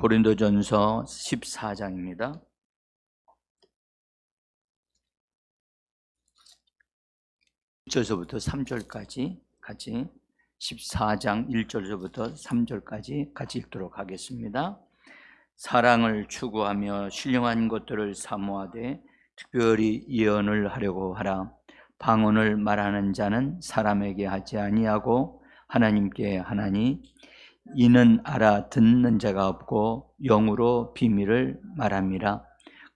고린도전서 14장입니다. 1절서부터 3절까지 같이 14장 1절서부터 3절까지 같이 읽도록 하겠습니다. 사랑을 추구하며 신령한 것들을 사모하되 특별히 예언을 하려고 하라. 방언을 말하는 자는 사람에게 하지 아니하고 하나님께 하나니 이는 알아듣는 자가 없고 영으로 비밀을 말함이라.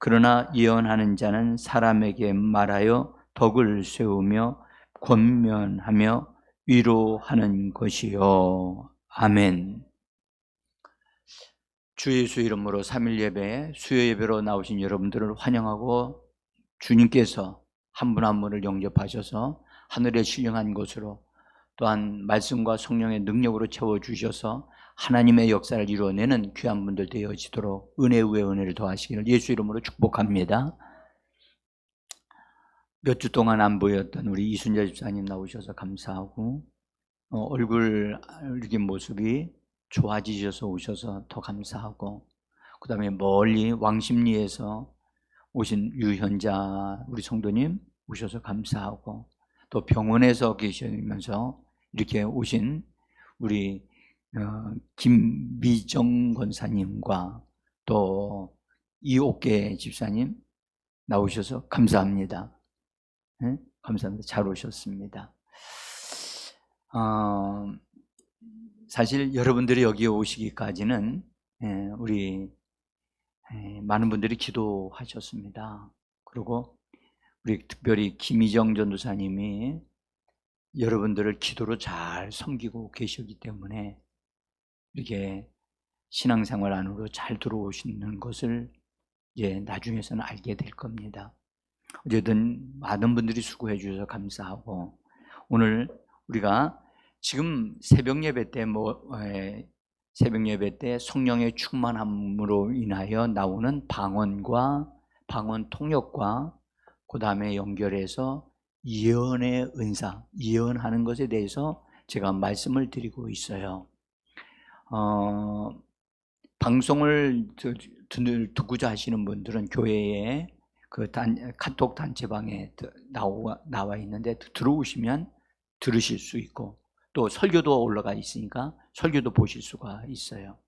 그러나 예언하는 자는 사람에게 말하여 덕을 세우며 권면하며 위로하는 것이요. 아멘. 주 예수 이름으로 3일 예배에 수요 예배로 나오신 여러분들을 환영하고, 주님께서 한 분 한 분을 영접하셔서 하늘의 신령한 곳으로, 또한 말씀과 성령의 능력으로 채워주셔서 하나님의 역사를 이루어내는 귀한 분들 되어지도록 은혜 위에 은혜를 더하시기를 예수 이름으로 축복합니다. 몇 주 동안 안 보였던 우리 이순자 집사님 나오셔서 감사하고, 얼굴 이렇게 모습이 좋아지셔서 오셔서 더 감사하고, 그 다음에 멀리 왕십리에서 오신 유현자 우리 성도님 오셔서 감사하고, 또 병원에서 계시면서 이렇게 오신 우리 김미정 권사님과 또 이옥계 집사님 나오셔서 감사합니다. 네? 감사합니다. 잘 오셨습니다. 사실 여러분들이 여기에 오시기까지는 우리 많은 분들이 기도하셨습니다. 그리고 우리 특별히 김희정 전도사님이 여러분들을 기도로 잘 섬기고 계시기 때문에 이렇게 신앙생활 안으로 잘 들어오시는 것을 이제 나중에서는 알게 될 겁니다. 어쨌든 많은 분들이 수고해 주셔서 감사하고, 오늘 우리가 지금 새벽 예배 때 성령의 충만함으로 인하여 나오는 방언과 방언 통역과 그 다음에 연결해서 예언의 은사, 예언하는 것에 대해서 제가 말씀을 드리고 있어요. 방송을 듣고자 하시는 분들은 교회에 그 카톡 단체방에 나와 있는데 들어오시면 들으실 수 있고, 또 설교도 올라가 있으니까 설교도 보실 수가 있어요.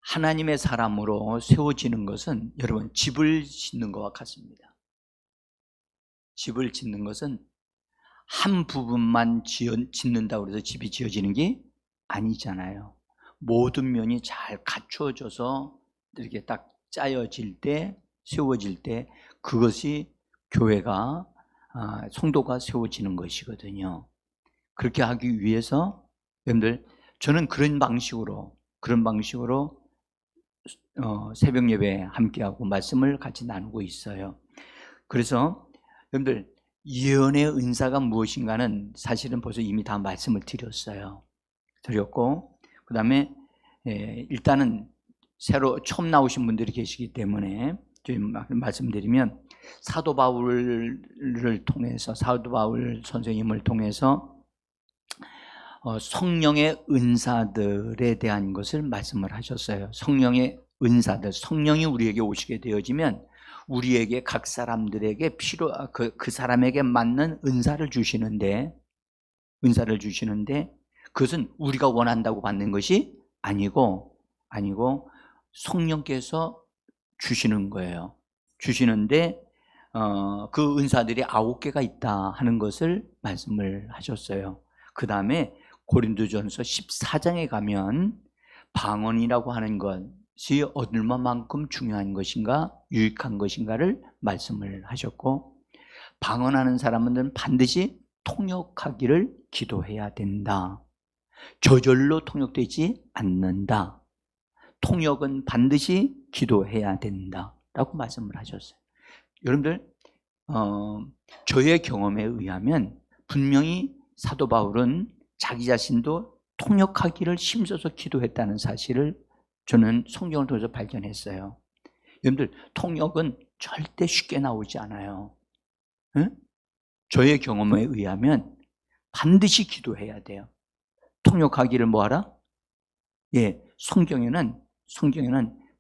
하나님의 사람으로 세워지는 것은 여러분 집을 짓는 것과 같습니다. 집을 짓는 것은 한 부분만 짓는다고 해서 집이 지어지는 게 아니잖아요. 모든 면이 잘 갖추어져서 이렇게 딱 짜여질 때, 세워질 때, 그것이 교회가, 성도가 세워지는 것이거든요. 그렇게 하기 위해서 여러분들, 저는 그런 방식으로 새벽 예배에 함께하고 말씀을 같이 나누고 있어요. 그래서 여러분들, 예언의 은사가 무엇인가는 사실은 벌써 이미 다 말씀을 드렸고, 그 다음에 일단은 처음 나오신 분들이 계시기 때문에 좀 말씀드리면, 사도 바울 선생님을 통해서 성령의 은사들에 대한 것을 말씀을 하셨어요. 성령의 은사들, 성령이 우리에게 오시게 되어지면 우리에게, 각 사람들에게 그 사람에게 맞는 은사를 주시는데 그것은 우리가 원한다고 받는 것이 아니고 성령께서 주시는 거예요. 주시는데 그 은사들이 9개가 있다 하는 것을 말씀을 하셨어요. 그 다음에 고린도전서 14장에 가면 방언이라고 하는 것이 얼마만큼 중요한 것인가, 유익한 것인가를 말씀을 하셨고, 방언하는 사람은 반드시 통역하기를 기도해야 된다. 저절로 통역되지 않는다. 통역은 반드시 기도해야 된다 라고 말씀을 하셨어요. 여러분들, 저의 경험에 의하면 분명히 사도 바울은 자기 자신도 통역하기를 힘써서 기도했다는 사실을 저는 성경을 통해서 발견했어요. 여러분들, 통역은 절대 쉽게 나오지 않아요. 응? 저의 경험에 의하면 반드시 기도해야 돼요. 통역하기를 뭐하라? 예, 성경에는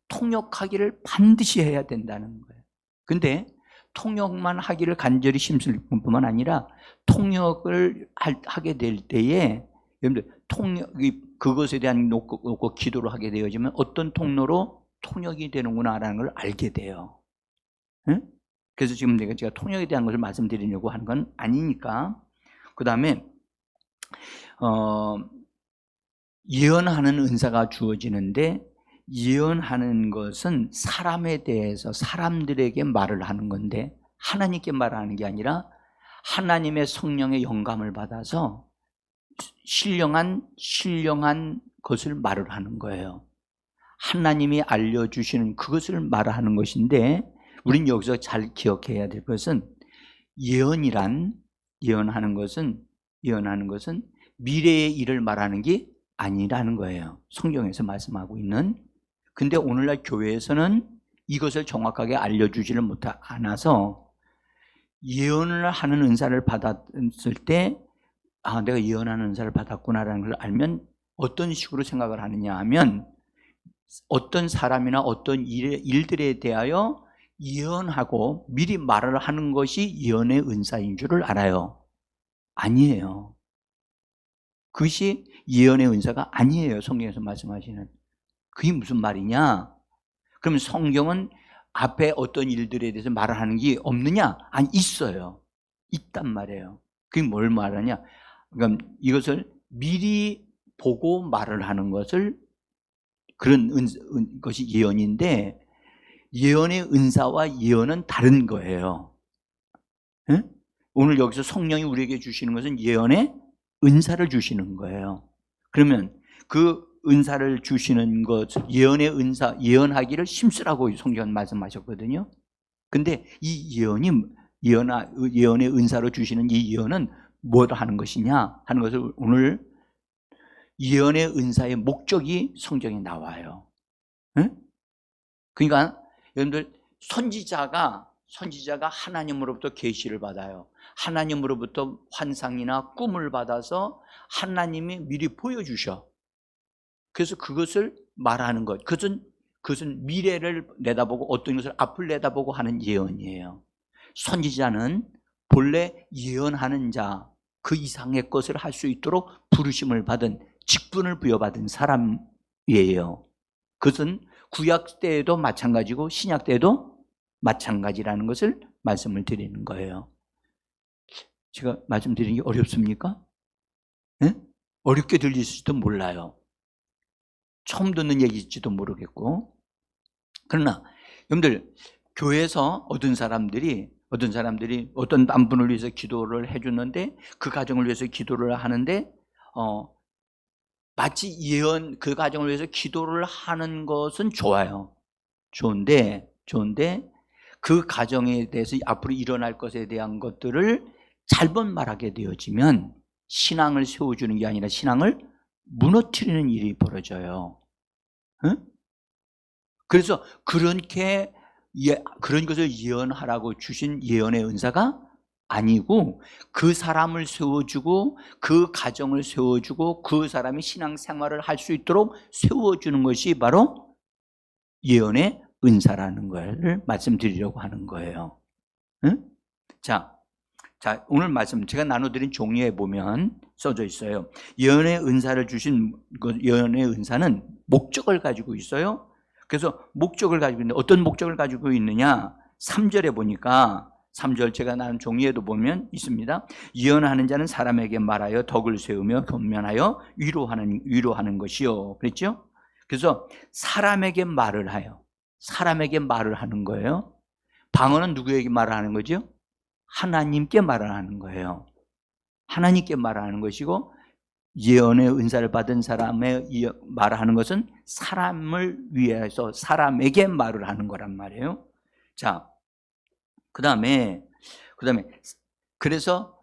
통역하기를 반드시 해야 된다는 거예요. 근데 통역만 하기를 간절히 힘쓸 뿐만 아니라 통역을 하게 될 때에 여러분들 그것에 대한 놓고 기도를 하게 되어지면 어떤 통로로 통역이 되는구나라는 걸 알게 돼요. 응? 그래서 지금 제가 통역에 대한 것을 말씀드리려고 하는 건 아니니까. 그 다음에 예언하는 은사가 주어지는데, 예언하는 것은 사람에 대해서 사람들에게 말을 하는 건데 하나님께 말하는 게 아니라 하나님의 성령의 영감을 받아서 신령한 것을 말을 하는 거예요. 하나님이 알려주시는 그것을 말하는 것인데, 우린 여기서 잘 기억해야 될 것은 예언하는 것은 미래의 일을 말하는 게 아니라는 거예요. 성경에서 말씀하고 있는. 근데 오늘날 교회에서는 이것을 정확하게 알려주지를 않아서 예언을 하는 은사를 받았을 때 내가 예언하는 은사를 받았구나라는 걸 알면 어떤 식으로 생각을 하느냐 하면, 어떤 사람이나 어떤 일들에 대하여 예언하고 미리 말을 하는 것이 예언의 은사인 줄을 알아요. 아니에요. 그것이 예언의 은사가 아니에요. 성경에서 말씀하시는. 그게 무슨 말이냐? 그럼 성경은 앞에 어떤 일들에 대해서 말을 하는 게 없느냐? 아니, 있어요. 있단 말이에요. 그게 뭘 말하냐? 그러니까 이것을 미리 보고 말을 하는 것을, 그런 것이 예언인데, 예언의 은사와 예언은 다른 거예요. 응? 오늘 여기서 성령이 우리에게 주시는 것은 예언의 은사를 주시는 거예요. 그러면 그 은사를 주시는 것, 예언의 은사, 예언하기를 힘쓰라고 성경은 말씀하셨거든요. 근데 이 예언의 은사로 주시는 이 예언은 뭘 하는 것이냐 하는 것을 오늘 예언의 은사의 목적이 성경에 나와요. 응? 그러니까 여러분들, 선지자가 하나님으로부터 계시를 받아요. 하나님으로부터 환상이나 꿈을 받아서 하나님이 미리 보여주셔. 그래서 그것을 말하는 것, 그것은 미래를 내다보고 어떤 것을 앞을 내다보고 하는 예언이에요. 선지자는 본래 예언하는 자, 그 이상의 것을 할 수 있도록 부르심을 받은, 직분을 부여받은 사람이에요. 그것은 구약 때에도 마찬가지고 신약 때에도 마찬가지라는 것을 말씀을 드리는 거예요. 제가 말씀드리는 게 어렵습니까? 네? 어렵게 들릴지도 몰라요. 처음 듣는 얘기일지도 모르겠고. 그러나 여러분들, 교회에서 어떤 사람들이 어떤 한 분을 위해서 기도를 해주는데, 그 가정을 위해서 기도를 하는데 마치 그 가정을 위해서 기도를 하는 것은 좋아요. 좋은데 그 가정에 대해서 앞으로 일어날 것에 대한 것들을 잘못 말하게 되어지면 신앙을 세워주는 게 아니라 신앙을 무너뜨리는 일이 벌어져요. 응? 그래서 그런 것을 예언하라고 주신 예언의 은사가 아니고, 그 사람을 세워주고 그 가정을 세워주고 그 사람이 신앙생활을 할 수 있도록 세워주는 것이 바로 예언의 은사라는 걸 말씀드리려고 하는 거예요. 응? 자, 오늘 말씀 제가 나눠드린 종이에 보면 써져 있어요. 예언의 은사를 주신 예언의 은사는 목적을 가지고 있어요. 그래서 목적을 가지고 있는데 어떤 목적을 가지고 있느냐? 3절에 보니까, 3절 제가 나눈 종이에도 보면 있습니다. 예언하는 자는 사람에게 말하여 덕을 세우며 권면하여 위로하는 것이요. 그랬죠? 그래서 사람에게 말을 해요. 사람에게 말을 하는 거예요. 방언은 누구에게 말을 하는 거죠? 하나님께 말을 하는 거예요. 하나님께 말하는 것이고, 예언의 은사를 받은 사람의 말하는 것은 사람을 위해서 사람에게 말을 하는 거란 말이에요. 자, 그래서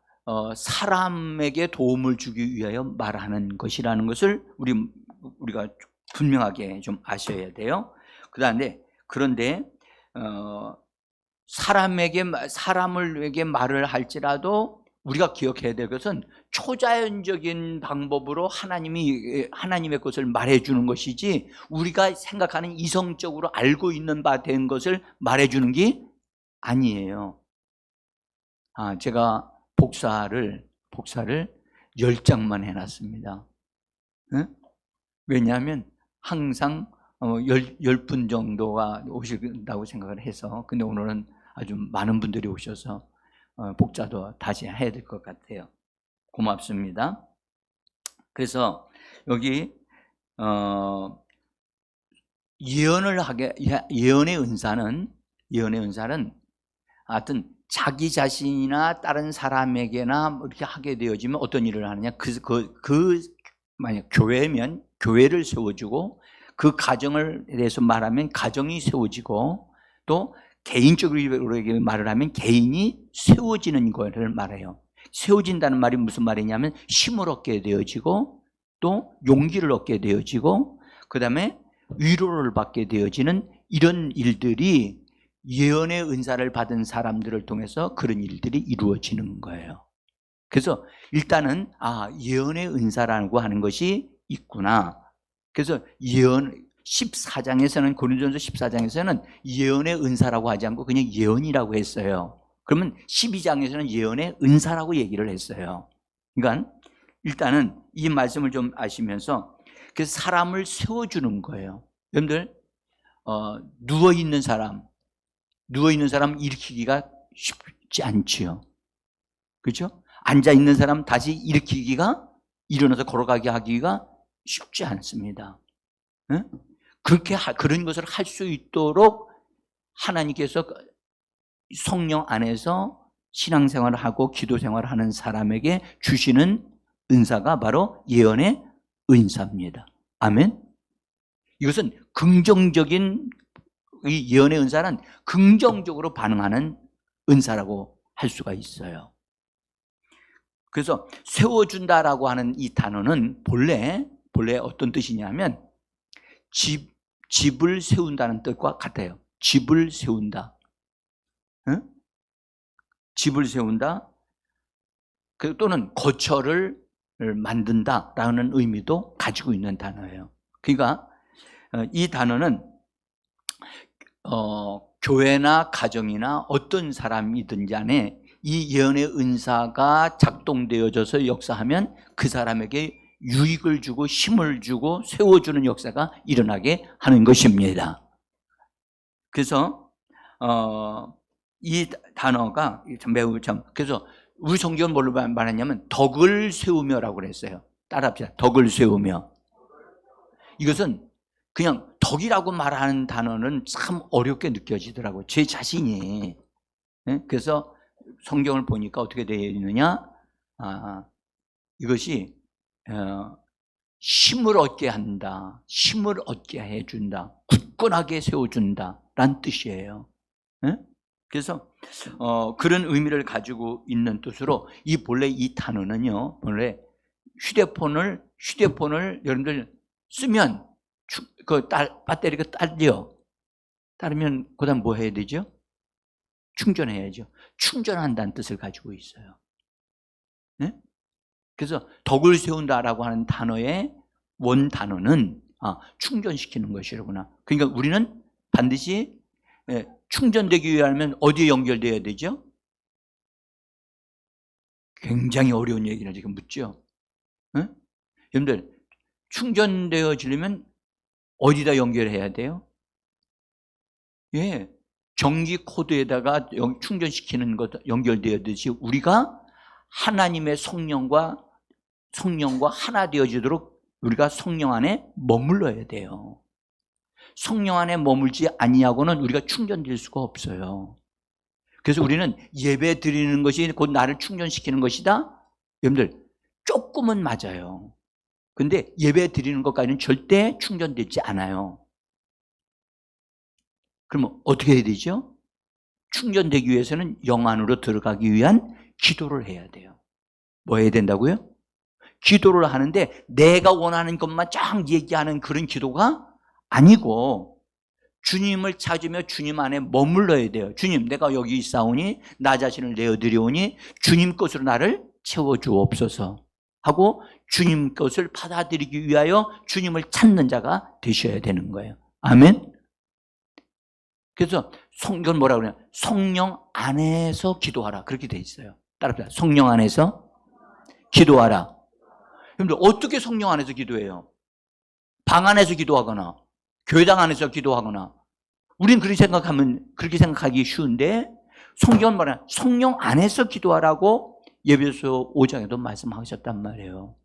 사람에게 도움을 주기 위하여 말하는 것이라는 것을 우리가 분명하게 좀 아셔야 돼요. 그런데 사람에게 말을 할지라도 우리가 기억해야 될 것은 초자연적인 방법으로 하나님의 것을 말해주는 것이지 우리가 생각하는 이성적으로 알고 있는 바 된 것을 말해주는 게 아니에요. 제가 복사를 10장만 해놨습니다. 응? 왜냐하면 항상 10분 정도가 오신다고 생각을 해서, 근데 오늘은 아주 많은 분들이 오셔서 복자도 다시 해야 될 것 같아요. 고맙습니다. 그래서 여기 예언의 은사는 하여튼 자기 자신이나 다른 사람에게나 이렇게 하게 되어지면 어떤 일을 하느냐, 만약 교회면 교회를 세워주고, 그 가정을 대해서 말하면 가정이 세워지고, 또 개인적으로 말을 하면 개인이 세워지는 것을 말해요. 세워진다는 말이 무슨 말이냐면 힘을 얻게 되어지고, 또 용기를 얻게 되어지고, 그 다음에 위로를 받게 되어지는 이런 일들이 예언의 은사를 받은 사람들을 통해서 그런 일들이 이루어지는 거예요. 그래서 일단은 예언의 은사라고 하는 것이 있구나. 그래서 예언 14장에서는, 고린도전서 14장에서는 예언의 은사라고 하지 않고 그냥 예언이라고 했어요. 그러면 12장에서는 예언의 은사라고 얘기를 했어요. 그러니까 일단은 이 말씀을 좀 아시면서, 그래서 사람을 세워주는 거예요. 여러분들 누워있는 사람 일으키기가 쉽지 않지요. 그렇죠? 앉아있는 사람 다시 일어나서 걸어가게 하기가 쉽지 않습니다. 응? 그런 것을 할 수 있도록 하나님께서 성령 안에서 신앙생활을 하고 기도생활을 하는 사람에게 주시는 은사가 바로 예언의 은사입니다. 아멘. 이것은 긍정적인, 이 예언의 은사는 긍정적으로 반응하는 은사라고 할 수가 있어요. 그래서 세워준다라고 하는 이 단어는 본래 어떤 뜻이냐면 집을 세운다는 뜻과 같아요. 집을 세운다. 응? 집을 세운다. 또는 거처를 만든다라는 의미도 가지고 있는 단어예요. 그러니까 이 단어는 교회나 가정이나 어떤 사람이든지 안에 이 예언의 은사가 작동되어져서 역사하면 그 사람에게 유익을 주고 힘을 주고 세워주는 역사가 일어나게 하는 것입니다. 그래서 이 단어가 매우 그래서 우리 성경은 뭘로 말했냐면 덕을 세우며라고 그랬어요. 따라합시다. 덕을 세우며. 이것은 그냥 덕이라고 말하는 단어는 참 어렵게 느껴지더라고요. 제 자신이. 그래서 성경을 보니까 어떻게 되어 있느냐, 이것이 힘을 얻게 한다, 힘을 얻게 해준다, 굳건하게 세워준다 라는 뜻이에요. 그래서 그런 의미를 가지고 있는 뜻으로 본래 이 단어는요, 본래 휴대폰을 여러분들 쓰면 배터리가 따르면 그다음 뭐 해야 되죠? 충전해야죠. 충전한다는 뜻을 가지고 있어요. 네? 그래서 덕을 세운다라고 하는 단어의 원 단어는 충전시키는 것이로구나. 그러니까 우리는 반드시 충전되기 위하면 어디에 연결돼야 되죠? 굉장히 어려운 얘기를 지금 묻죠. 네? 여러분들 충전되어지려면 어디다 연결해야 돼요? 예, 전기 코드에다가 충전시키는 것 연결되었듯이 우리가 하나님의 성령과 하나 되어지도록 우리가 성령 안에 머물러야 돼요. 성령 안에 머물지 아니하고는 우리가 충전될 수가 없어요. 그래서 우리는 예배 드리는 것이 곧 나를 충전시키는 것이다. 여러분들 조금은 맞아요. 근데 예배 드리는 것까지는 절대 충전되지 않아요. 그러면 어떻게 해야 되죠? 충전되기 위해서는 영 안으로 들어가기 위한 기도를 해야 돼요. 뭐 해야 된다고요? 기도를 하는데 내가 원하는 것만 쫙 얘기하는 그런 기도가 아니고 주님을 찾으며 주님 안에 머물러야 돼요. 주님, 내가 여기 있사오니 나 자신을 내어드리오니 주님 것으로 나를 채워주옵소서 하고 주님 것을 받아들이기 위하여 주님을 찾는 자가 되셔야 되는 거예요. 아멘. 그래서 성경은 뭐라고 그래요? 성령 안에서 기도하라, 그렇게 돼 있어요. 따라합시다. 성령 안에서 기도하라. 여러분들 어떻게 성령 안에서 기도해요? 방 안에서 기도하거나 교회당 안에서 기도하거나, 우리는 그렇게 생각하기 쉬운데 성경은 뭐냐? 성령 안에서 기도하라고 예배소 5장에도 말씀하셨단 말이에요.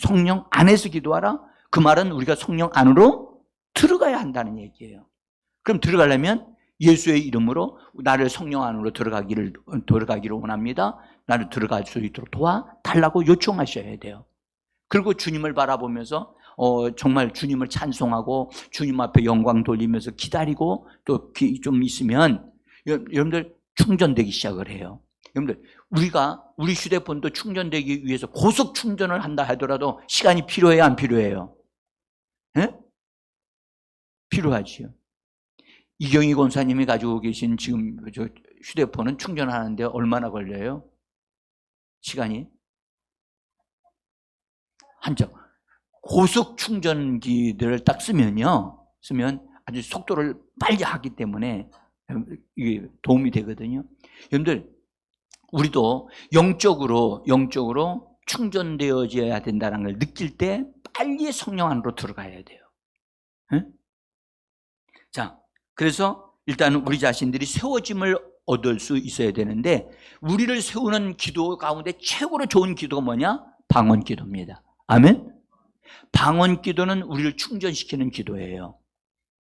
성령 안에서 기도하라. 그 말은 우리가 성령 안으로 들어가야 한다는 얘기예요. 그럼 들어가려면 예수의 이름으로 나를 성령 안으로 들어가기를 원합니다. 나를 들어갈 수 있도록 도와달라고 요청하셔야 돼요. 그리고 주님을 바라보면서 정말 주님을 찬송하고 주님 앞에 영광 돌리면서 기다리고 또 좀 있으면 여러분들 충전되기 시작을 해요. 여러분들 우리 휴대폰도 충전되기 위해서 고속 충전을 한다 하더라도 시간이 필요해요, 안 필요해요? 네? 필요하지요. 이경희 권사님이 가지고 계신 지금 저 휴대폰은 충전하는데 얼마나 걸려요? 시간이? 한참. 고속 충전기들을 딱 쓰면 아주 속도를 빨리 하기 때문에 이게 도움이 되거든요. 여러분들, 우리도 영적으로 충전되어져야 된다는 걸 느낄 때 빨리 성령 안으로 들어가야 돼요. 응? 자, 그래서 일단 우리 자신들이 세워짐을 얻을 수 있어야 되는데, 우리를 세우는 기도 가운데 최고로 좋은 기도가 뭐냐? 방언 기도입니다. 아멘? 방언 기도는 우리를 충전시키는 기도예요.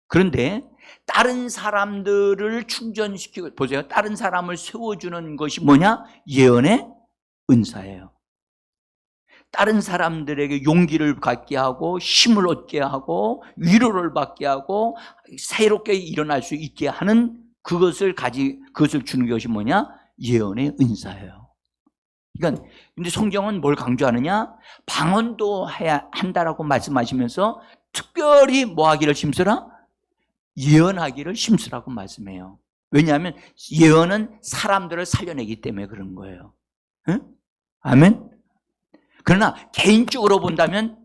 그런데 다른 사람들을 충전시키고, 보세요. 다른 사람을 세워주는 것이 뭐냐? 예언의 은사예요. 다른 사람들에게 용기를 갖게 하고 힘을 얻게 하고 위로를 받게 하고 새롭게 일어날 수 있게 하는 그것을 주는 것이 뭐냐? 예언의 은사예요. 그러니까 근데 성경은 뭘 강조하느냐? 방언도 해야 한다라고 말씀하시면서 특별히 뭐 하기를 힘쓰라? 예언하기를 힘쓰라고 말씀해요. 왜냐하면 예언은 사람들을 살려내기 때문에 그런 거예요. 응? 아멘? 그러나 개인적으로 본다면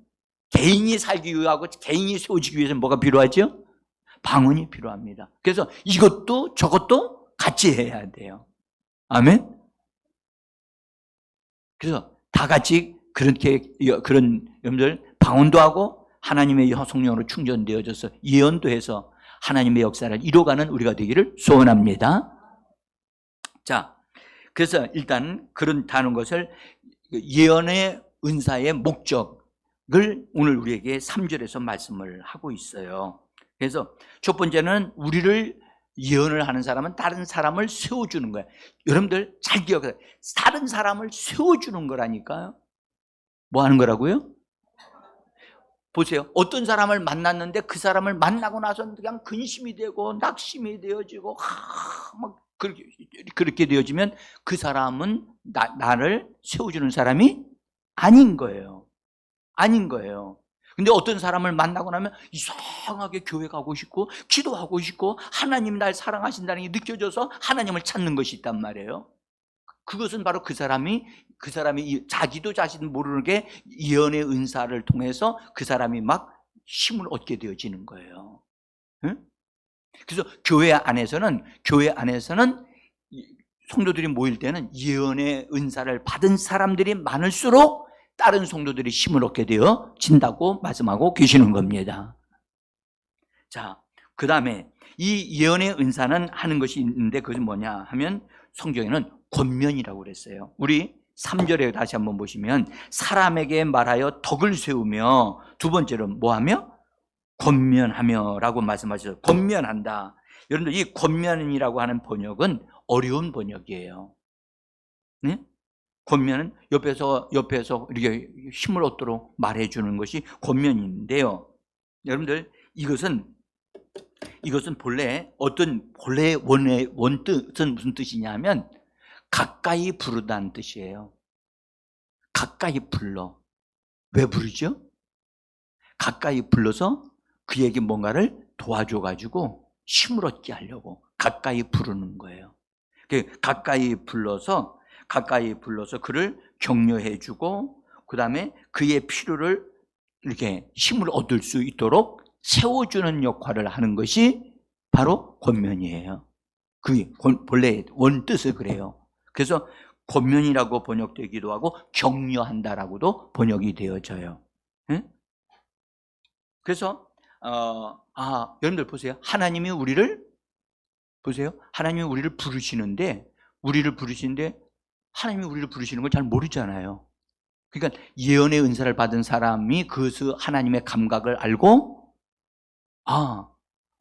개인이 살기 위하고 개인이 세워지기 위해서는 뭐가 필요하죠? 방언이 필요합니다. 그래서 이것도 저것도 같이 해야 돼요. 아멘? 그래서 다 같이 그런 여러분들 방언도 하고 하나님의 성령으로 충전되어져서 예언도 해서 하나님의 역사를 이뤄가는 우리가 되기를 소원합니다. 자, 그래서 일단 그렇다는 것을, 예언의 은사의 목적을 오늘 우리에게 3절에서 말씀을 하고 있어요. 그래서 첫 번째는 우리를 예언을 하는 사람은 다른 사람을 세워주는 거예요. 여러분들 잘 기억하세요. 다른 사람을 세워주는 거라니까요. 뭐 하는 거라고요? 보세요. 어떤 사람을 만났는데 그 사람을 만나고 나서 그냥 근심이 되고 낙심이 되어지고 막 그렇게 되어지면 그 사람은 나를 세워주는 사람이 아닌 거예요. 아닌 거예요. 근데 어떤 사람을 만나고 나면 이상하게 교회 가고 싶고 기도하고 싶고 하나님이 날 사랑하신다는 게 느껴져서 하나님을 찾는 것이 있단 말이에요. 그것은 바로 그 사람이 자기도 자신 모르게 예언의 은사를 통해서 그 사람이 막 힘을 얻게 되어지는 거예요. 응? 그래서 교회 안에서는 성도들이 모일 때는 예언의 은사를 받은 사람들이 많을수록 다른 성도들이 힘을 얻게 되어진다고 말씀하고 계시는 겁니다. 자, 그 다음에 이 예언의 은사는 하는 것이 있는데 그것은 뭐냐 하면 성경에는 권면이라고 그랬어요. 우리 3절에 다시 한번 보시면 사람에게 말하여 덕을 세우며, 두 번째로 뭐하며? 권면하며 라고 말씀하셨어요. 권면한다. 여러분들 이 권면이라고 하는 번역은 어려운 번역이에요. 네? 권면은 옆에서 이렇게 힘을 얻도록 말해주는 것이 권면인데요. 여러분들 이것은 본래 원뜻은 무슨 뜻이냐면 가까이 부르다는 뜻이에요. 가까이 불러. 왜 부르죠? 가까이 불러서 그에게 뭔가를 도와줘가지고 힘을 얻게 하려고 가까이 부르는 거예요. 가까이 불러서 그를 격려해주고, 그 다음에 그의 필요를 이렇게 힘을 얻을 수 있도록 세워주는 역할을 하는 것이 바로 권면이에요. 그게 본래 원뜻은 그래요. 그래서 권면이라고 번역되기도 하고 격려한다라고도 번역이 되어져요. 응? 그래서 여러분들 보세요. 하나님이 우리를 부르시는데 하나님이 우리를 부르시는 걸 잘 모르잖아요. 그러니까 예언의 은사를 받은 사람이 그 하나님의 감각을 알고,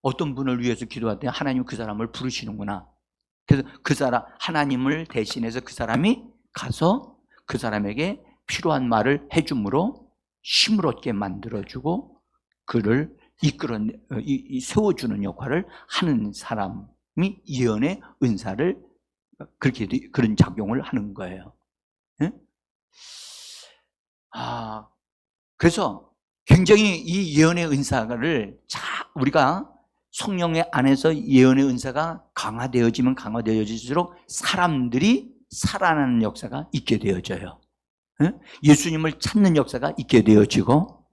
어떤 분을 위해서 기도할 때 하나님이 그 사람을 부르시는구나. 그래서 하나님을 대신해서 그 사람이 가서 그 사람에게 필요한 말을 해줌으로 힘을 얻게 만들어주고 그를 세워주는 역할을 하는 사람이 예언의 은사를 그런 작용을 하는 거예요. 네? 그래서 굉장히 이 예언의 은사를 우리가 성령의 안에서 예언의 은사가 강화되어지면 강화되어질수록 사람들이 살아나는 역사가 있게 되어져요. 예수님을 찾는 역사가 있게 되어지고,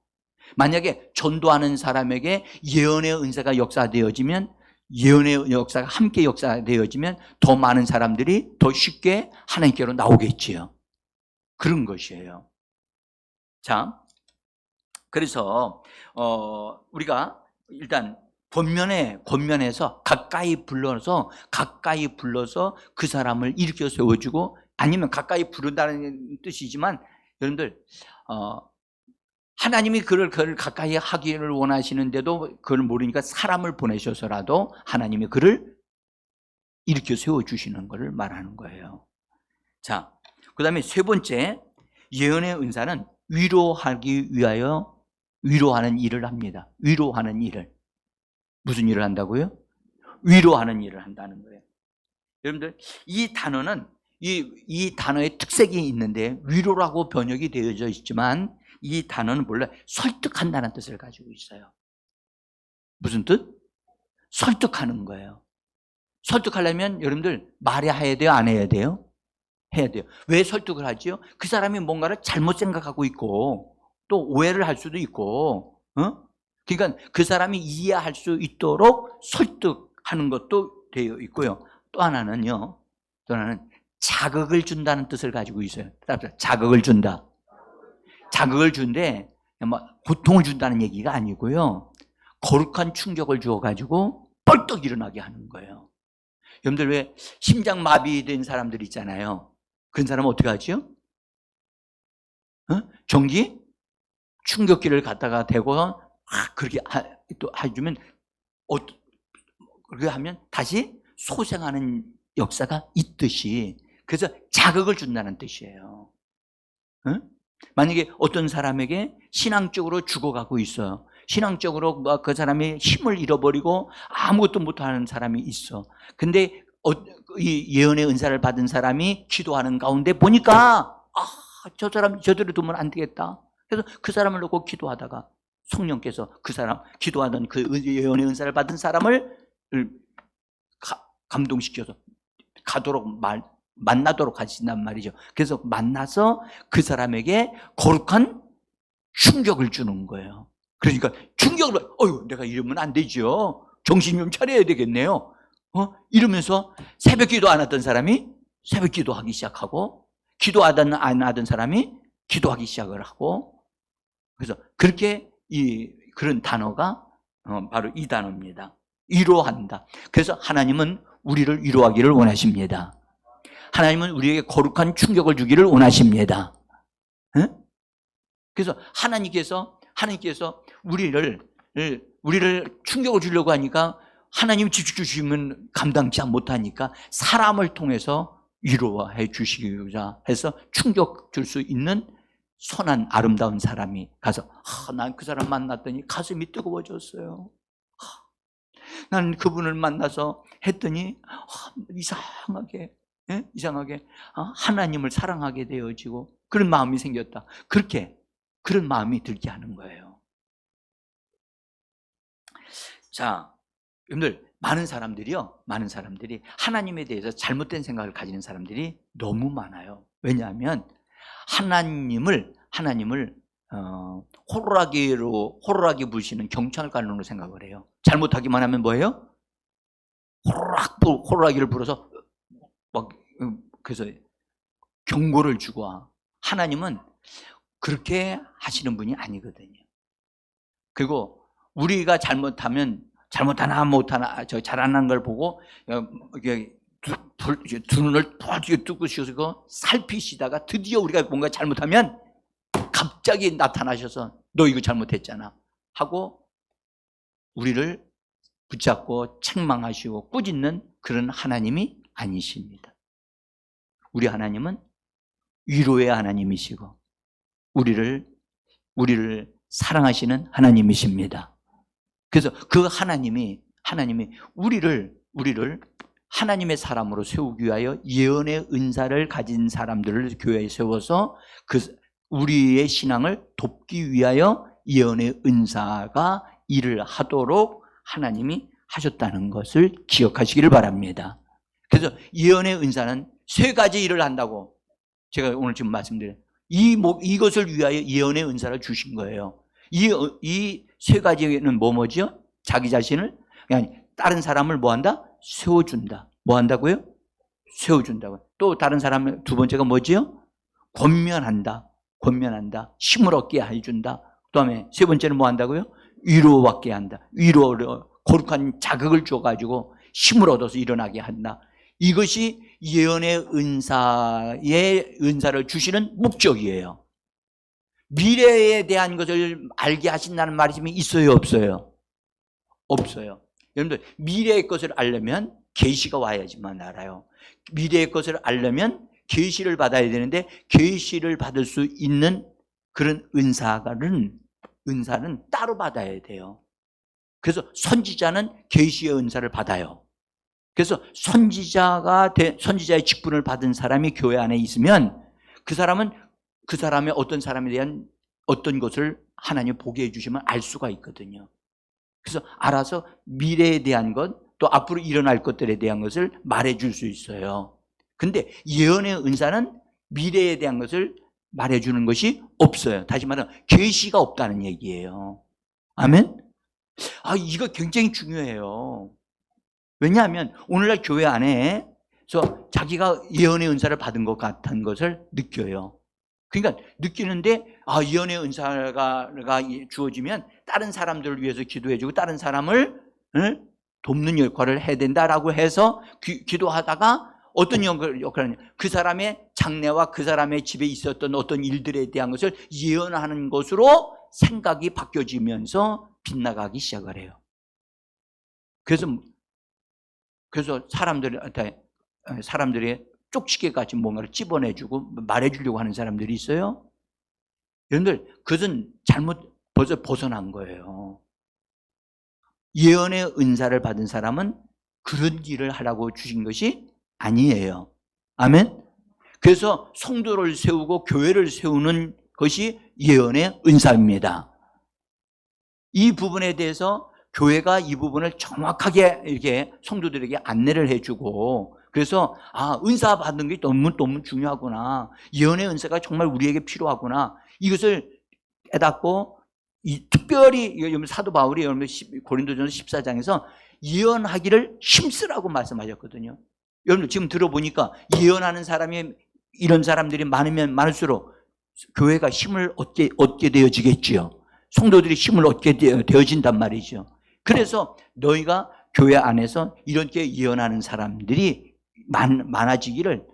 만약에 전도하는 사람에게 예언의 은사가 역사되어지면, 예언의 역사가 함께 역사되어지면 더 많은 사람들이 더 쉽게 하나님께로 나오겠지요. 그런 것이에요. 자, 그래서 우리가 일단 권면에서 가까이 불러서 그 사람을 일으켜 세워주고, 아니면 가까이 부른다는 뜻이지만, 여러분들 하나님이 그를 가까이 하기를 원하시는데도 그걸 모르니까 사람을 보내셔서라도 하나님이 그를 일으켜 세워주시는 것을 말하는 거예요. 자, 그 다음에 세 번째, 예언의 은사는 위로하기 위하여 위로하는 일을 합니다. 위로하는 일을. 무슨 일을 한다고요? 위로하는 일을 한다는 거예요. 여러분들, 이 단어는 이 단어의 특색이 있는데, 위로라고 번역이 되어져 있지만 이 단어는 원래 설득한다는 뜻을 가지고 있어요. 무슨 뜻? 설득하는 거예요. 설득하려면 여러분들 말해야 돼요? 안 해야 돼요? 해야 돼요. 왜 설득을 하지요? 그 사람이 뭔가를 잘못 생각하고 있고 또 오해를 할 수도 있고, 그러니까 그 사람이 이해할 수 있도록 설득하는 것도 되어 있고요. 또 하나는 자극을 준다는 뜻을 가지고 있어요. 자극을 준다. 자극을 준데 고통을 준다는 얘기가 아니고요. 거룩한 충격을 주어가지고 뻘떡 일어나게 하는 거예요. 여러분들 왜 심장 마비된 사람들 있잖아요. 그런 사람은 어떻게 하죠? 전기 충격기를 갖다가 대고 그렇게 또 해주면 그렇게 하면 다시 소생하는 역사가 있듯이, 그래서 자극을 준다는 뜻이에요. 만약에 어떤 사람에게 신앙적으로 죽어가고 있어요. 신앙적으로 그 사람이 힘을 잃어버리고 아무것도 못하는 사람이 있어. 근데 이 예언의 은사를 받은 사람이 기도하는 가운데 보니까 저대로 두면 안 되겠다. 그래서 그 사람을 놓고 기도하다가 성령께서 그 사람, 기도하던 그 예언의 은사를 받은 사람을 감동시켜서 만나도록 하신단 말이죠. 그래서 만나서 그 사람에게 거룩한 충격을 주는 거예요. 그러니까 충격을, 내가 이러면 안 되죠. 정신 좀 차려야 되겠네요. 이러면서 새벽 기도 안 하던 사람이 새벽 기도하기 시작하고, 안 하던 사람이 기도하기 시작을 하고, 그래서 그렇게 그런 단어가 바로 이 단어입니다. 위로한다. 그래서 하나님은 우리를 위로하기를 원하십니다. 하나님은 우리에게 거룩한 충격을 주기를 원하십니다. 그래서 하나님께서 우리를 충격을 주려고 하니까, 하나님이 직접 주시면 감당치 못하니까 사람을 통해서 위로해 주시고자 해서 충격 줄 수 있는 선한 아름다운 사람이 가서, 난 그 사람 만났더니 가슴이 뜨거워졌어요. 나는 그분을 만나서 했더니 이상하게 하나님을 사랑하게 되어지고 그런 마음이 생겼다. 그런 마음이 들게 하는 거예요. 자, 여러분들, 많은 사람들이 하나님에 대해서 잘못된 생각을 가지는 사람들이 너무 많아요. 왜냐하면 하나님을 호루라기 부시는 경찰관으로 생각을 해요. 잘못하기만 하면 뭐예요? 호루라기를 불어서 막 그래서 경고를 주고. 하나님은 그렇게 하시는 분이 아니거든요. 그리고 우리가 잘못하나 못하나 잘하는 걸 보고 두 눈을 뜨고시고 살피시다가 드디어 우리가 뭔가 잘못하면 갑자기 나타나셔서 너 이거 잘못했잖아 하고 우리를 붙잡고 책망하시고 꾸짖는 그런 하나님이 아니십니다. 우리 하나님은 위로의 하나님이시고 우리를 사랑하시는 하나님이십니다. 그래서 그 하나님이 우리를 하나님의 사람으로 세우기 위하여 예언의 은사를 가진 사람들을 교회에 세워서 우리의 신앙을 돕기 위하여 예언의 은사가 일을 하도록 하나님이 하셨다는 것을 기억하시기를 바랍니다. 그래서 예언의 은사는 세 가지 일을 한다고 제가 오늘 지금 말씀드려요. 이것을 위하여 예언의 은사를 주신 거예요. 이 세 가지는 뭐죠? 자기 자신을 그냥 다른 사람을 뭐 한다? 세워준다. 뭐 한다고요? 세워준다고. 또 다른 사람 두 번째가 뭐지요? 권면한다. 힘을 얻게 해준다. 그 다음에 세 번째는 뭐 한다고요? 위로받게 한다. 위로로 거룩한 자극을 줘가지고 힘을 얻어서 일어나게 한다. 이것이 예언의 은사를 주시는 목적이에요. 미래에 대한 것을 알게 하신다는 말씀이 있어요, 없어요? 없어요. 여러분들, 미래의 것을 알려면 계시가 와야지만 알아요. 미래의 것을 알려면 계시를 받아야 되는데 계시를 받을 수 있는 그런 은사는 따로 받아야 돼요. 그래서 선지자는 계시의 은사를 받아요. 그래서 선지자의 직분을 받은 사람이 교회 안에 있으면 그 사람은 그 사람의 어떤 사람에 대한 어떤 것을 하나님 보게 해주시면 알 수가 있거든요. 그래서 알아서 미래에 대한 것, 또 앞으로 일어날 것들에 대한 것을 말해줄 수 있어요. 근데 예언의 은사는 미래에 대한 것을 말해주는 것이 없어요. 다시 말하면 계시가 없다는 얘기예요. 아멘? 이거 굉장히 중요해요. 왜냐하면 오늘날 교회 안에서 자기가 예언의 은사를 받은 것 같은 것을 느껴요. 그러니까 느끼는데 예언의 은사가 주어지면 다른 사람들을 위해서 기도해주고 다른 사람을 돕는 역할을 해야 된다라고 해서 기도하다가 어떤 역할을 하냐, 그 사람의 장래와 그 사람의 집에 있었던 어떤 일들에 대한 것을 예언하는 것으로 생각이 바뀌어지면서 빗나가기 시작을 해요. 그래서 사람들이 쪽지게같이 뭔가를 찝어내주고 말해주려고 하는 사람들이 있어요. 여러분들, 그것은 벌써 벗어난 거예요. 예언의 은사를 받은 사람은 그런 일을 하라고 주신 것이 아니에요. 아멘? 그래서 성도를 세우고 교회를 세우는 것이 예언의 은사입니다. 이 부분에 대해서 교회가 이 부분을 정확하게 이렇게 성도들에게 안내를 해주고, 그래서 은사 받는 게 너무 중요하구나, 예언의 은사가 정말 우리에게 필요하구나, 이것을 깨닫고 특별히 사도 바울이 고린도전서 14장에서 예언하기를 힘쓰라고 말씀하셨거든요. 여러분 지금 들어보니까 예언하는 사람이 이런 사람들이 많으면 많을수록 교회가 힘을 얻게 되어지겠지요. 성도들이 힘을 얻게 되어진단 말이죠. 그래서 너희가 교회 안에서 이렇게 예언하는 사람들이 많아지기를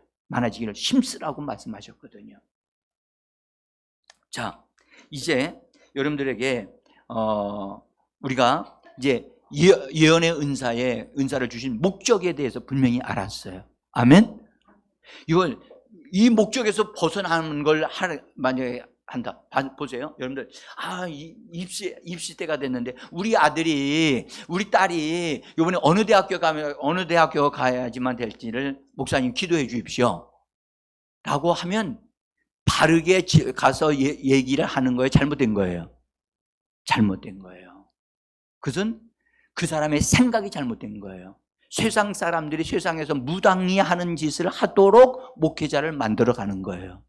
힘쓰라고 말씀하셨거든요. 자, 이제 여러분들에게 우리가 이제 예언의 은사를 주신 목적에 대해서 분명히 알았어요. 아멘? 이 목적에서 벗어나는 걸 만약에 한다. 보세요. 여러분들, 입시 때가 됐는데 우리 딸이 이번에 어느 대학교 가야지만 될지를 목사님 기도해 주십시오 라고 하면 바르게 가서 얘기를 하는 거예요? 잘못된 거예요? 잘못된 거예요. 그것은 그 사람의 생각이 잘못된 거예요. 세상 사람들이 세상에서 무당이 하는 짓을 하도록 목회자를 만들어가는 거예요.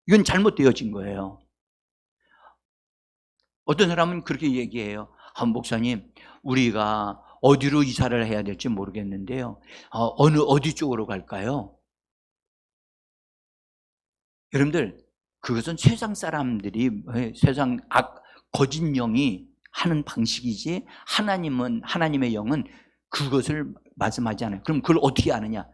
이건 잘못되어진 거예요. 어떤 사람은 그렇게 얘기해요. 목사님, 우리가 어디로 이사를 해야 될지 모르겠는데요. 어디 쪽으로 갈까요? 여러분들, 그것은 세상 사람들이, 세상 거짓 영이 하는 방식이지, 하나님의 영은 그것을 말씀하지 않아요. 그럼 그걸 어떻게 아느냐?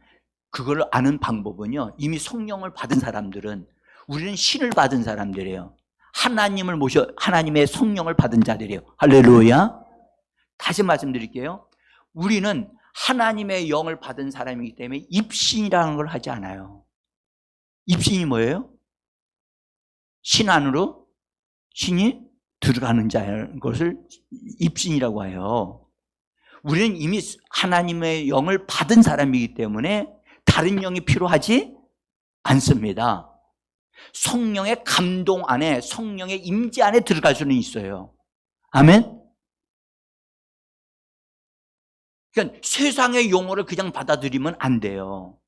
그걸 아는 방법은요, 이미 성령을 받은 사람들은, 우리는 신을 받은 사람들이에요. 하나님의 성령을 받은 자들이에요. 할렐루야. 다시 말씀드릴게요. 우리는 하나님의 영을 받은 사람이기 때문에 입신이라는 걸 하지 않아요. 입신이 뭐예요? 신 안으로 신이 들어가는 자의 것을 입신이라고 해요. 우리는 이미 하나님의 영을 받은 사람이기 때문에 다른 영이 필요하지 않습니다. 성령의 감동 안에, 성령의 임재 안에 들어갈 수는 있어요. 아멘? 그러니까 세상의 용어를 그냥 받아들이면 안 돼요.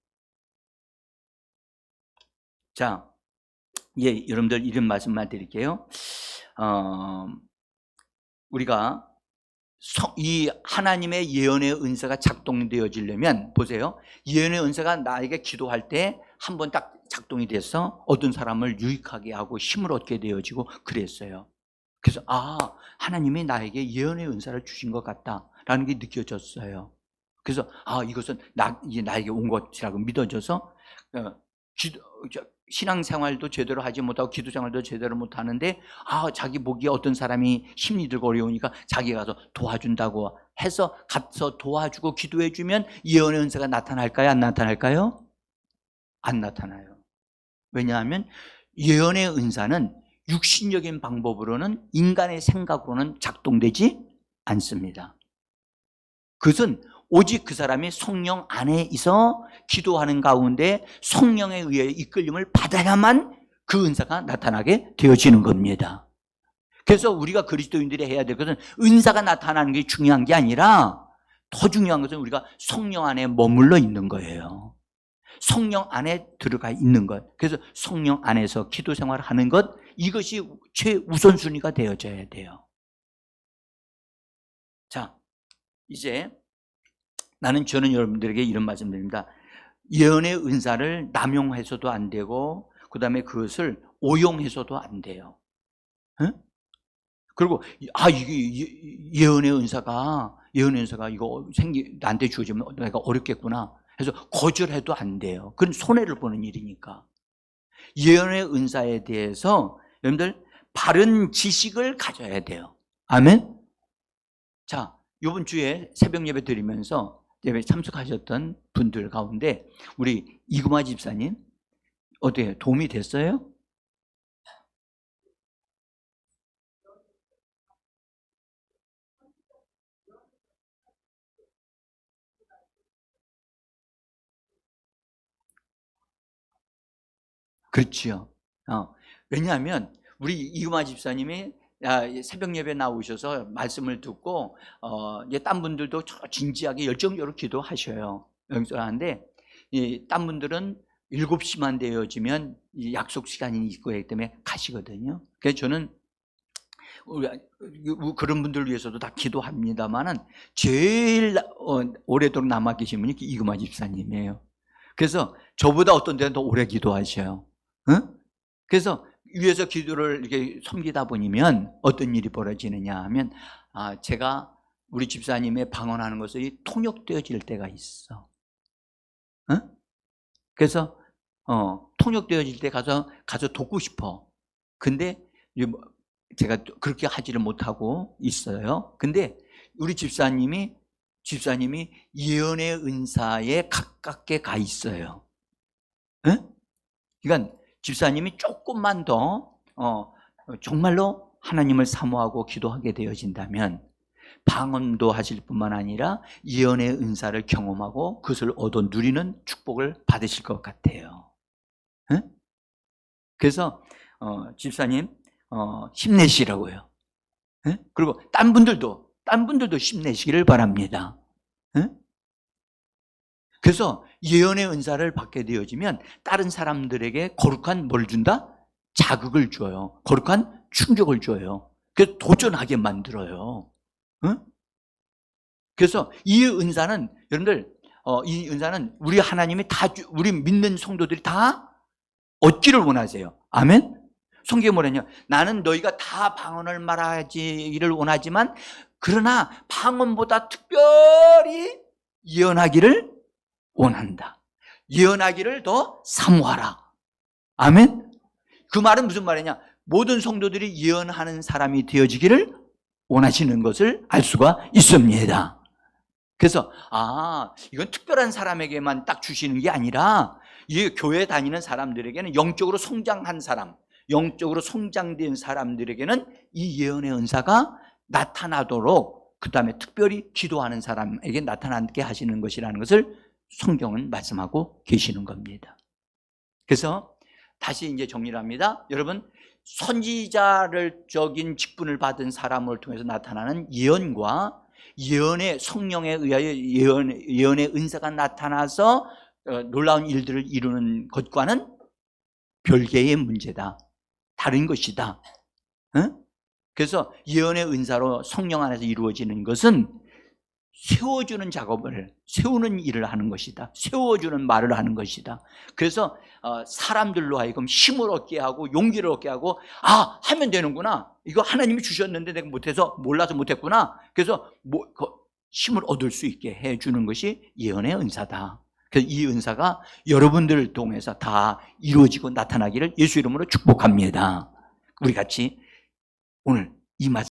자, 여러분들 이런 말씀만 드릴게요. 우리가 이 하나님의 예언의 은사가 작동되어지려면, 보세요. 예언의 은사가 나에게 기도할 때 한번 딱 작동이 돼서 어떤 사람을 유익하게 하고 힘을 얻게 되어지고 그랬어요. 그래서 하나님이 나에게 예언의 은사를 주신 것 같다라는 게 느껴졌어요. 그래서 이것은 나에게 온 것이라고 믿어져서 신앙생활도 제대로 하지 못하고 기도생활도 제대로 못하는데 자기 보기에 어떤 사람이 힘이 들고 어려우니까 자기가 가서 도와준다고 해서 가서 도와주고 기도해주면 예언의 은사가 나타날까요? 안 나타날까요? 안 나타나요. 왜냐하면 예언의 은사는 육신적인 방법으로는, 인간의 생각으로는 작동되지 않습니다. 그것은 오직 그 사람이 성령 안에 있어 기도하는 가운데 성령에 의해 이끌림을 받아야만 그 은사가 나타나게 되어지는 겁니다. 그래서 우리가 그리스도인들이 해야 될 것은 은사가 나타나는 게 중요한 게 아니라, 더 중요한 것은 우리가 성령 안에 머물러 있는 거예요. 성령 안에 들어가 있는 것. 그래서 성령 안에서 기도 생활을 하는 것, 이것이 최우선순위가 되어져야 돼요. 자, 이제 저는 여러분들에게 이런 말씀 드립니다. 예언의 은사를 남용해서도 안 되고, 그 다음에 그것을 오용해서도 안 돼요. 응? 그리고 이게 예언의 은사가 이거 나한테 주어지면 내가 어렵겠구나 해서 거절해도 안 돼요. 그건 손해를 보는 일이니까. 예언의 은사에 대해서 여러분들 바른 지식을 가져야 돼요. 아멘? 자, 이번 주에 새벽 예배 드리면서 예배 참석하셨던 분들 가운데 우리 이금화 집사님 어때요? 도움이 됐어요? 그렇지요. 왜냐하면 우리 이금화 집사님이 새벽 예배 나오셔서 말씀을 듣고 이제 딴 분들도 진지하게 열정적으로 기도하셔요. 하는데 딴 분들은 7시만 되어지면 약속 시간이 있고 하기 때문에 가시거든요. 그래서 저는 그런 분들을 위해서도 다 기도합니다만은 제일 오래도록 남아 계신 분이 이금화 집사님이에요. 그래서 저보다 어떤 데는 더 오래 기도하셔요. 응? 그래서 위에서 기도를 이렇게 섬기다 보면 어떤 일이 벌어지느냐 하면 제가 우리 집사님의 방언하는 것이 통역되어질 때가 있어. 응? 그래서 통역되어질 때 가서 돕고 싶어. 근데 제가 그렇게 하지를 못하고 있어요. 근데 우리 집사님이 예언의 은사에 가깝게 가 있어요. 응? 그러니까 집사님이 조금만 더 정말로 하나님을 사모하고 기도하게 되어진다면 방언도 하실 뿐만 아니라 예언의 은사를 경험하고 그것을 얻어 누리는 축복을 받으실 것 같아요. 응? 그래서 집사님 힘내시라고요. 응? 그리고 딴 분들도 딴 분들도 힘내시기를 바랍니다. 응? 그래서 예언의 은사를 받게 되어지면 다른 사람들에게 거룩한 뭘 준다? 자극을 줘요. 거룩한 충격을 줘요. 그래서 도전하게 만들어요. 응? 그래서 이 은사는 여러분들 이 은사는 우리 하나님이 우리 믿는 성도들이 다 얻기를 원하세요. 아멘? 성경에 뭐냐면 나는 너희가 다 방언을 말하기를 원하지만 그러나 방언보다 특별히 예언하기를 원한다. 예언하기를 더 사모하라. 아멘? 그 말은 무슨 말이냐? 모든 성도들이 예언하는 사람이 되어지기를 원하시는 것을 알 수가 있습니다. 그래서 이건 특별한 사람에게만 딱 주시는 게 아니라 이 교회 다니는 사람들에게는 영적으로 성장한 사람, 영적으로 성장된 사람들에게는 이 예언의 은사가 나타나도록 그 다음에 특별히 기도하는 사람에게 나타나게 하시는 것이라는 것을 성경은 말씀하고 계시는 겁니다. 그래서 다시 이제 정리를 합니다. 여러분, 선지자적인 직분을 받은 사람을 통해서 나타나는 예언과 예언의 성령에 의하여 예언의 은사가 나타나서 놀라운 일들을 이루는 것과는 별개의 문제다. 다른 것이다. 그래서 예언의 은사로 성령 안에서 이루어지는 것은 세워주는 작업을, 세우는 일을 하는 것이다. 세워주는 말을 하는 것이다. 그래서 사람들로 하여금 힘을 얻게 하고 용기를 얻게 하고 하면 되는구나. 이거 하나님이 주셨는데 내가 못해서 몰라서 못했구나. 그래서 힘을 얻을 수 있게 해주는 것이 예언의 은사다. 그래서 이 은사가 여러분들을 통해서 다 이루어지고 나타나기를 예수 이름으로 축복합니다. 우리 같이 오늘 이 말씀